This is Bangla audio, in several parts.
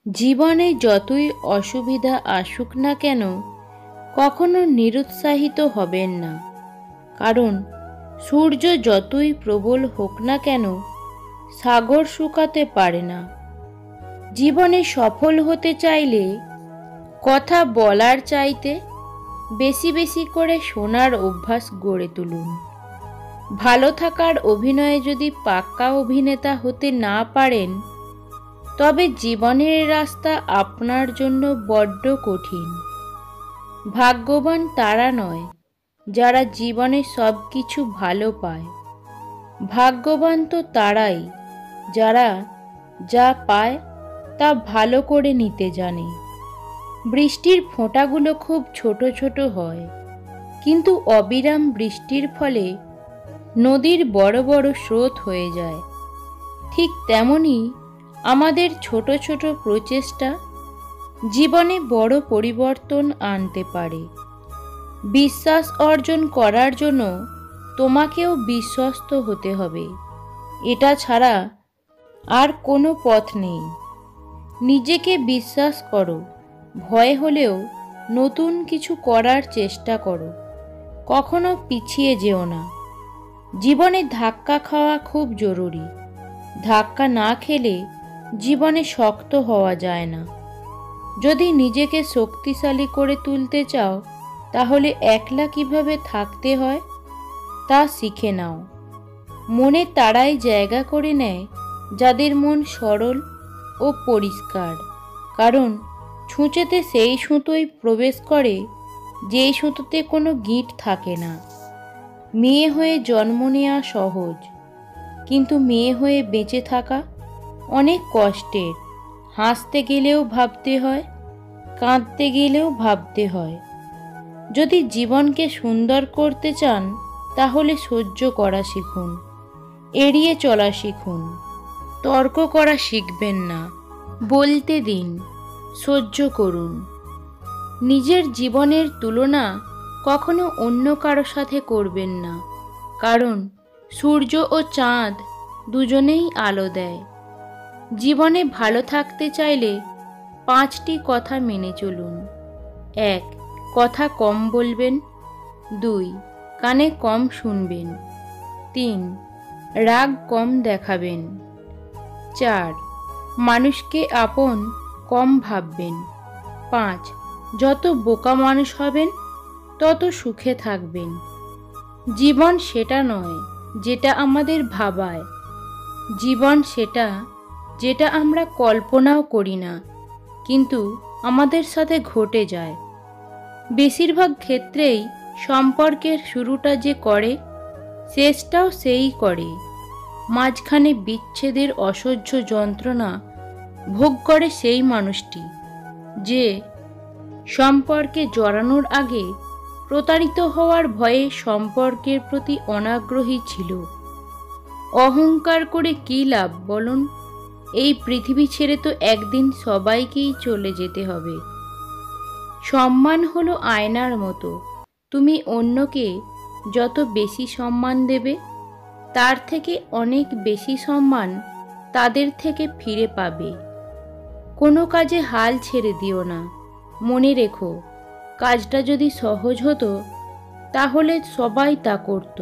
জীবনে যতই অসুবিধা আসুক না কেন কখনো নিরুৎসাহিত হবেন না। কারণ সূর্য যতই প্রবল হোক না কেন সাগর শুকাতে পারে না। জীবনে সফল হতে চাইলে কথা বলার চাইতে বেশি বেশি করে শোনার অভ্যাস গড়ে তুলুন। ভালো থাকার অভিনয়ে যদি পাক্কা অভিনেতা হতে না পারেন তবে জীবনের রাস্তা আপনার জন্য বড্ড কঠিন। ভাগ্যবান তারা নয় যারা জীবনে সব কিছু ভালো পায়, ভাগ্যবান তো তারাই যারা যা পায় তা ভালো করে নিতে জানে। বৃষ্টির ফোঁটাগুলো খুব ছোট ছোট হয়, কিন্তু অবিরাম বৃষ্টির ফলে নদীর বড় বড় স্রোত হয়ে যায়। ঠিক তেমনি আমাদের ছোট ছোট প্রচেষ্টা জীবনে বড় পরিবর্তন আনতে পারে। বিশ্বাস অর্জন করার জন্য তোমাকেও বিশ্বস্ত হতে হবে, এটা ছাড়া আর কোনো পথ নেই। নিজেকে বিশ্বাস করো, ভয় হলেও নতুন কিছু করার চেষ্টা করো, কখনো পিছিয়ে যেও না। জীবনে ধাক্কা খাওয়া খুব জরুরি, ধাক্কা না খেলে জীবনে শক্ত হওয়া যায় না। যদি নিজেকে শক্তিশালী করে তুলতে চাও তাহলে একলা কিভাবে থাকতে হয় তা শিখে নাও। মনে তারাই জায়গা করে নেয় যাদের মন সরল ও পরিষ্কার, কারণ ছুঁচেতে সেই সুতোই প্রবেশ করে যেই সুতোতে কোনো গিঁট থাকে না। মেয়ে হয়ে জন্ম নেওয়া সহজ, কিন্তু মেয়ে হয়ে বেঁচে থাকা অনেক কষ্টের। হাসতে গেলেও ভাবতে হয়, কাঁদতে গেলেও ভাবতে হয়। যদি জীবনকে সুন্দর করতে চান তাহলে সহ্য করা শিখুন, এড়িয়ে চলা শিখুন। তর্ক করা শিখবেন না, বলতে দিন, সহ্য করুন। নিজের জীবনের তুলনা কখনো অন্য কারো সাথে করবেন না, কারণ সূর্য ও চাঁদ দুজনেই আলো দেয়। জীবনে ভালো থাকতে চাইলে 5টি কথা মেনে চলুন। 1. কথা কম বলবেন। 2. কানে কম শুনবেন। 3. রাগ কম দেখাবেন। 4. মানুষকে আপন কম ভাববেন। 5. যত বোকা মানুষ হবেন তত সুখে থাকবেন। জীবন সেটা নয় যেটা আমাদের ভাবায়, জীবন সেটা যেটা আমরা কল্পনাও করি না কিন্তু আমাদের সাথে ঘটে যায়। বেশিরভাগ ক্ষেত্রেই সম্পর্কের শুরুটা যে করে শেষটাও সেই করে। মাঝখানে বিচ্ছেদের অসহ্য যন্ত্রণা ভোগ করে সেই মানুষটি যে সম্পর্কে জড়ানোর আগে প্রতারিত হওয়ার ভয়ে সম্পর্কের প্রতি অনাগ্রহী ছিল। অহংকার করে কী লাভ বলুন? এই পৃথিবী ছেড়ে তো একদিন সবাইকেই চলে যেতে হবে। সম্মান হলো আয়নার মতো, তুমি অন্যকে যত বেশি সম্মান দেবে তার থেকে অনেক বেশি সম্মান তাদের থেকে ফিরে পাবে। কোনো কাজে হাল ছেড়ে দিও না। মনে রেখো, কাজটা যদি সহজ হতো তাহলে সবাই তা করত।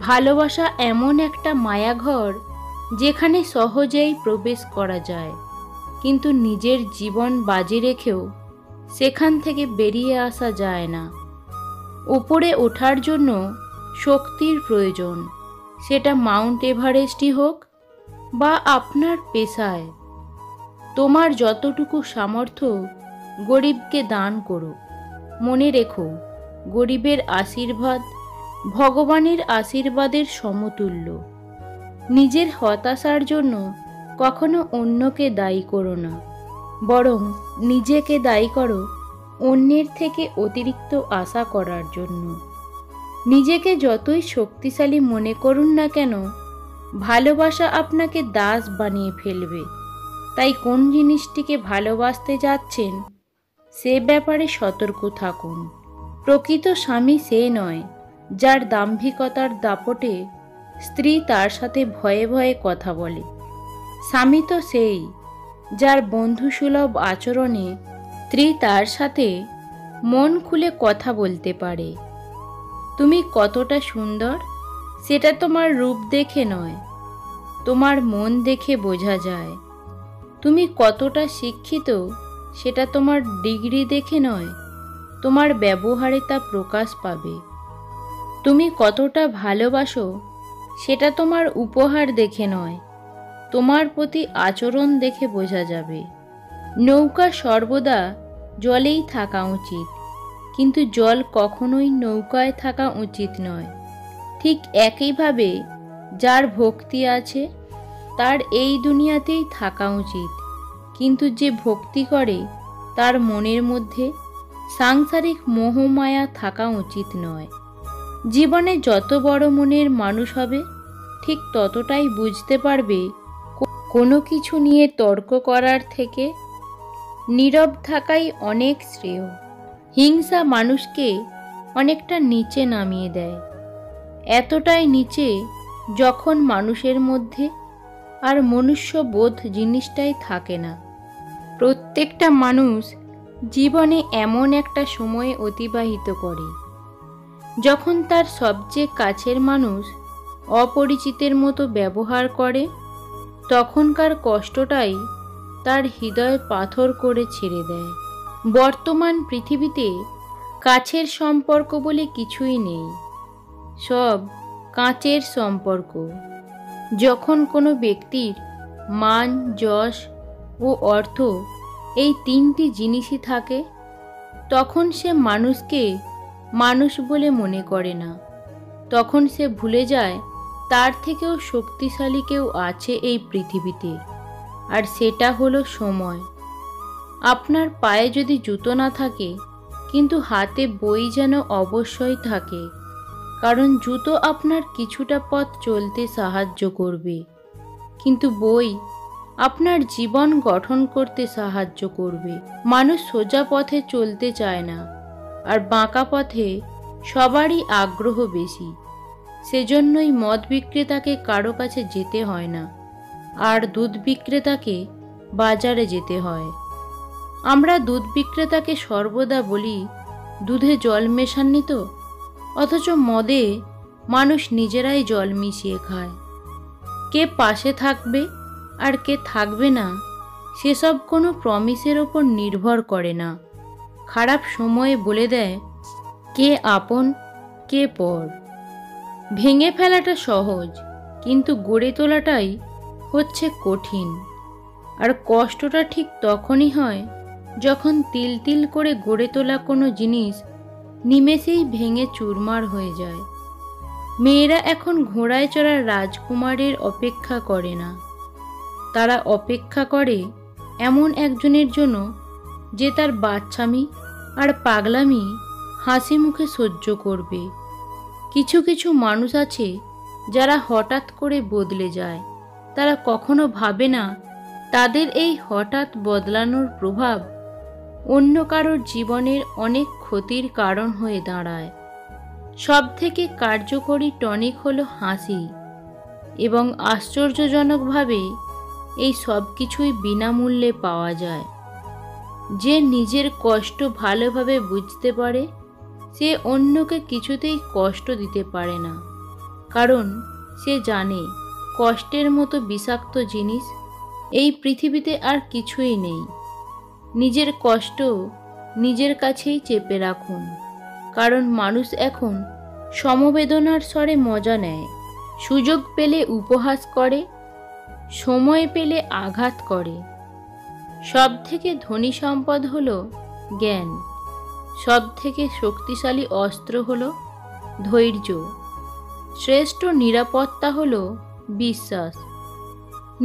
ভালোবাসা এমন একটা মায়াঘর যেখানে সহজেই প্রবেশ করা যায়, কিন্তু নিজের জীবন বাজি রেখেও সেখান থেকে বেরিয়ে আসা যায় না। উপরে ওঠার জন্য শক্তির প্রয়োজন, সেটা মাউন্ট এভারেস্টই হোক বা আপনার পেশায়। তোমার যতটুকু সামর্থ্য গরিবকে দান করো। মনে রেখো, গরিবের আশীর্বাদ ভগবানের আশীর্বাদের সমতুল্য। নিজের হতাশার জন্য কখনো অন্যকে দায়ী করো না, বরং নিজেকে দায়ী করো অন্যের থেকে অতিরিক্ত আশা করার জন্য। নিজেকে যতই শক্তিশালী মনে করুন না কেন, ভালোবাসা আপনাকে দাস বানিয়ে ফেলবে। তাই কোন জিনিসটিকে ভালোবাসতে যাচ্ছেন সে ব্যাপারে সতর্ক থাকুন। প্রকৃত স্বামী সে নয় যার দাম্ভিকতার দাপটে স্ত্রী তার সাথে ভয়ে ভয়ে কথা বলে। স্বামী তো সেই যার বন্ধুসুলভ আচরণে স্ত্রী তার সাথে মন খুলে কথা বলতে পারে। তুমি কতটা সুন্দর সেটা তোমার রূপ দেখে নয়, তোমার মন দেখে বোঝা যায়। তুমি কতটা শিক্ষিত সেটা তোমার ডিগ্রি দেখে নয়, তোমার ব্যবহারে তা প্রকাশ পাবে। তুমি কতটা ভালোবাসো সেটা তোমার উপহার দেখে নয়, তোমার প্রতি আচরণ দেখে বোঝা যাবে। নৌকা সর্বদা জলেই থাকা উচিত, কিন্তু জল কখনোই নৌকায় থাকা উচিত নয়। ঠিক একইভাবে যার ভক্তি আছে তার এই দুনিয়াতেই থাকা উচিত, কিন্তু যে ভক্তি করে তার মনের মধ্যে সাংসারিক মোহমায়া থাকা উচিত নয়। জীবনে যত বড় মনের মানুষ হবে ঠিক ততটাই বুঝতে পারবে কোনো কিছু নিয়ে তর্ক করার থেকে নীরব থাকাই অনেক শ্রেয়। হিংসা মানুষকে অনেকটা নিচে নামিয়ে দেয়, এতটাই নিচে যখন মানুষের মধ্যে আর মনুষ্যবোধ জিনিসটাই থাকে না। প্রত্যেকটা মানুষ জীবনে এমন একটা সময় অতিবাহিত করে যখন তার সবচেয়ে কাছের মানুষ অপরিচিতের মতো ব্যবহার করে, তখনকার কষ্টটাই তার হৃদয় পাথর করে ছেড়ে দেয়। বর্তমান পৃথিবীতে কাছের সম্পর্ক বলে কিছুই নেই, সব কাঁচের সম্পর্ক। যখন কোনো ব্যক্তির মান, যশ ও অর্থ এই তিনটি জিনিসই থাকে, তখন সে মানুষকে মানুষ বলে মনে করে না। তখন সে ভুলে যায় তার থেকেও শক্তিশালী কেউ আছে এই পৃথিবীতে, আর সেটা হলো সময়। আপনার পায়ে যদি জুতো না থাকে কিন্তু হাতে বই যেন অবশ্যই থাকে, কারণ জুতো আপনার কিছুটা পথ চলতে সাহায্য করবে, কিন্তু বই আপনার জীবন গঠন করতে সাহায্য করবে। মানুষ সোজা পথে চলতে চায় না, আর বাঁকা পথে সবারই আগ্রহ বেশি। সেজন্যই মদ বিক্রেতাকে কারো কাছে যেতে হয় না, আর দুধ বিক্রেতাকে বাজারে যেতে হয়। আমরা দুধ বিক্রেতাকে সর্বদা বলি, দুধে জল মেশাননি তো, অথচ মদে মানুষ নিজেরাই জল মিশিয়ে খায়। কে পাশে থাকবে আর কে থাকবে না সেসব কোনো প্রমিসের ওপর নির্ভর করে না। খারাপ সময়ে বলে দেয় কে আপন কে পর। ভেঙে ফেলাটা সহজ, কিন্তু গড়ে তোলাটাই হচ্ছে কঠিন। আর কষ্টটা ঠিক তখনই হয় যখন তিল তিল করে গড়ে তোলা কোনো জিনিস নিমেষেই ভেঙে চুরমার হয়ে যায়। মেয়েরা এখন ঘোড়ায় চড়া রাজকুমারের অপেক্ষা করে না, তারা অপেক্ষা করে এমন একজনের জন্য যে তার বাচ্চামি আর পাগলামি হাসি মুখে সহ্য করবে। কিছু কিছু মানুষ আছে যারা হঠাৎ করে বদলে যায়, তারা কখনো ভাবে না তাদের এই হঠাৎ বদলানোর প্রভাব অন্য কারোর জীবনের অনেক ক্ষতির কারণ হয়ে দাঁড়ায়। সবথেকে কার্যকরী টনিক হলো হাসি, এবং আশ্চর্যজনকভাবে এই সব কিছুই বিনামূল্যে পাওয়া যায়। যে নিজের কষ্ট ভালোভাবে বুঝতে পারে সে অন্যকে কিছুতেই কষ্ট দিতে পারে না, কারণ সে জানে কষ্টের মতো বিষাক্ত জিনিস এই পৃথিবীতে আর কিছুই নেই। নিজের কষ্ট নিজের কাছেই চেপে রাখুন, কারণ মানুষ এখন সমবেদনার স্বরে মজা নেয়। সুযোগ পেলে উপহাস করে, সময় পেলে আঘাত করে। সবথেকে ধনী সম্পদ হলো জ্ঞান, সবথেকে শক্তিশালী অস্ত্র হলো ধৈর্য, শ্রেষ্ঠ নিরাপত্তা হলো বিশ্বাস।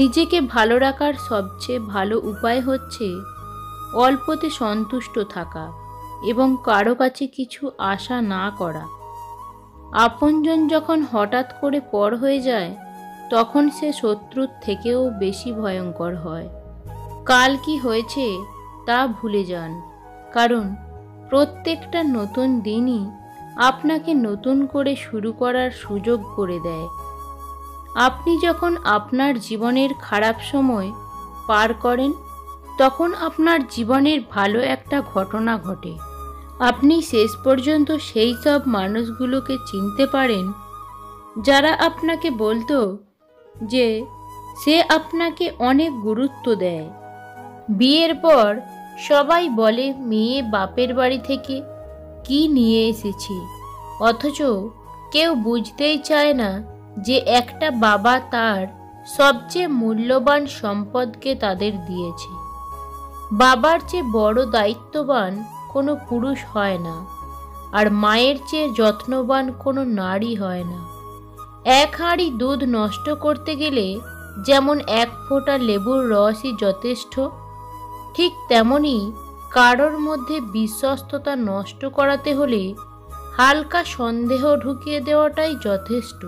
নিজেকে ভালো রাখার সবচেয়ে ভালো উপায় হচ্ছে অল্পতে সন্তুষ্ট থাকা এবং কারো কাছে কিছু আশা না করা। আপনজন যখন হঠাৎ করে পর হয়ে যায় তখন সে শত্রুর থেকেও বেশি ভয়ঙ্কর হয়। কাল কি হয়েছে তা ভুলে যান, কারণ প্রত্যেকটা নতুন দিনই আপনাকে নতুন করে শুরু করার সুযোগ করে দেয়। আপনি যখন আপনার জীবনের খারাপ সময় পার করেন তখন আপনার জীবনের ভালো একটা ঘটনা ঘটে। আপনি শেষ পর্যন্ত সেই সব মানুষগুলোকে চিনতে পারেন যারা আপনাকে বলতো যে সে আপনাকে অনেক গুরুত্ব দেয়। বিয়ের পর সবাই বলে মেয়ে বাপের বাড়ি থেকে কি নিয়ে এসেছে, অথচ কেউ বুঝতেই চায় না যে একটা বাবা তার সবচেয়ে মূল্যবান সম্পদকে তাদের দিয়েছে। বাবার চেয়ে বড় দায়িত্ববান কোনো পুরুষ হয় না, আর মায়ের চেয়ে যত্নবান কোনো নারী হয় না। এক হাঁড়ি দুধ নষ্ট করতে গেলে যেমন এক ফোঁটা লেবুর রসই যথেষ্ট, ঠিক তেমনি কারোর মধ্যে বিশ্বস্ততা নষ্ট করাতে হলে হালকা সন্দেহ ঢুকিয়ে দেওয়াটাই যথেষ্ট।